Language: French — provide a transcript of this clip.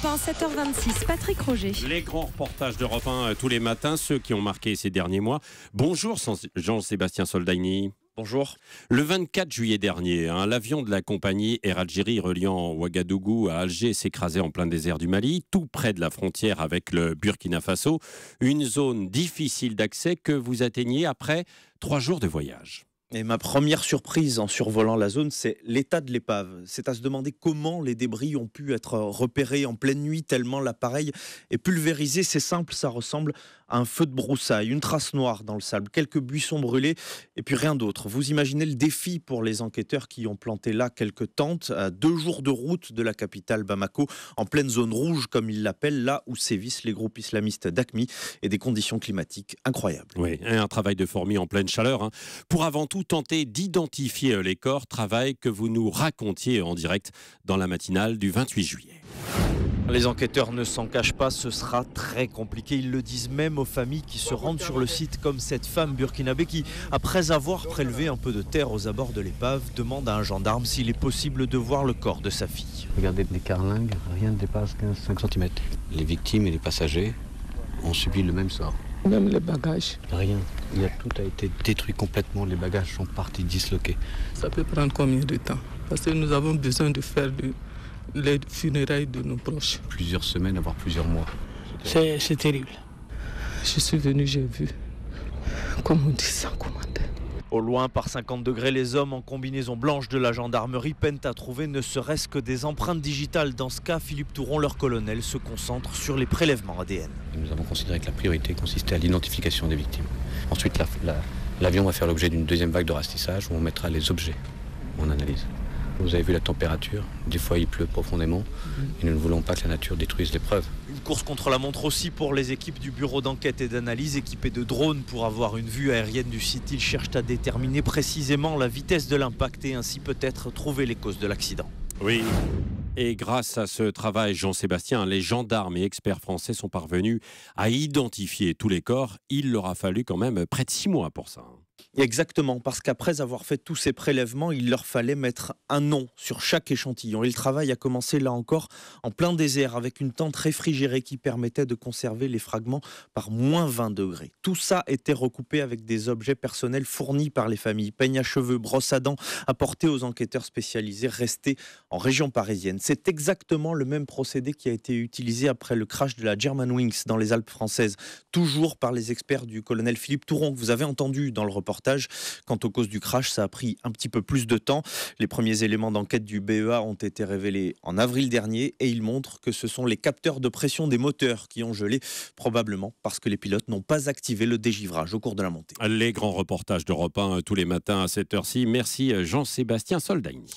Europe 1, 7h26, Patrick Roger. Les grands reportages d'Europe 1 tous les matins, ceux qui ont marqué ces derniers mois. Bonjour Jean-Sébastien Soldani. Bonjour. Le 24 juillet dernier, l'avion de la compagnie Air Algérie reliant Ouagadougou à Alger s'écrasait en plein désert du Mali, tout près de la frontière avec le Burkina Faso. Une zone difficile d'accès que vous atteignez après 3 jours de voyage. Et ma première surprise en survolant la zone, c'est l'état de l'épave. C'est à se demander comment les débris ont pu être repérés en pleine nuit, tellement l'appareil est pulvérisé. C'est simple, ça ressemble à un feu de broussailles, une trace noire dans le sable, quelques buissons brûlés et puis rien d'autre. Vous imaginez le défi pour les enquêteurs qui ont planté là quelques tentes, à 2 jours de route de la capitale Bamako, en pleine zone rouge comme ils l'appellent, là où sévissent les groupes islamistes d'AQMI et des conditions climatiques incroyables. Oui, un travail de fourmi en pleine chaleur, pour avant tout tenter d'identifier les corps, travail que vous nous racontiez en direct dans la matinale du 28 juillet. Les enquêteurs ne s'en cachent pas, ce sera très compliqué. Ils le disent même aux familles qui se rendent sur le site, comme cette femme burkinabé qui, après avoir prélevé un peu de terre aux abords de l'épave, demande à un gendarme s'il est possible de voir le corps de sa fille. Regardez les carlingues, rien ne dépasse 15-5 cm. Les victimes et les passagers ont subi le même sort. Même les bagages. Rien. Tout a été détruit complètement, les bagages sont partis disloqués. Ça peut prendre combien de temps? Parce que nous avons besoin de faire les funérailles de nos proches. Plusieurs semaines, voire plusieurs mois. C'est terrible. Je suis venu, j'ai vu. Comme on dit sans commentaire. Au loin, par 50 degrés, les hommes en combinaison blanche de la gendarmerie peinent à trouver ne serait-ce que des empreintes digitales. Dans ce cas, Philippe Touron, leur colonel, se concentre sur les prélèvements ADN. Nous avons considéré que la priorité consistait à l'identification des victimes. Ensuite, l'avion va faire l'objet d'une deuxième vague de rastissage où on mettra les objets en analyse. Vous avez vu la température, des fois il pleut profondément et nous ne voulons pas que la nature détruise les preuves. Une course contre la montre aussi pour les équipes du bureau d'enquête et d'analyse équipées de drones pour avoir une vue aérienne du site. Ils cherchent à déterminer précisément la vitesse de l'impact et ainsi peut-être trouver les causes de l'accident. Oui. Et grâce à ce travail, Jean-Sébastien, les gendarmes et experts français sont parvenus à identifier tous les corps. Il leur a fallu quand même près de 6 mois pour ça. Exactement, parce qu'après avoir fait tous ces prélèvements, il leur fallait mettre un nom sur chaque échantillon. Et le travail a commencé là encore en plein désert avec une tente réfrigérée qui permettait de conserver les fragments par moins 20 degrés. Tout ça était recoupé avec des objets personnels fournis par les familles. Peigne à cheveux, brosse à dents apportés aux enquêteurs spécialisés restés en région parisienne. C'est exactement le même procédé qui a été utilisé après le crash de la Germanwings dans les Alpes françaises. Toujours par les experts du colonel Philippe Touron que vous avez entendu dans le reportage. Quant aux causes du crash, ça a pris un petit peu plus de temps. Les premiers éléments d'enquête du BEA ont été révélés en avril dernier et ils montrent que ce sont les capteurs de pression des moteurs qui ont gelé, probablement parce que les pilotes n'ont pas activé le dégivrage au cours de la montée. Les grands reportages d'Europe 1 tous les matins à cette heure-ci. Merci Jean-Sébastien Soldani.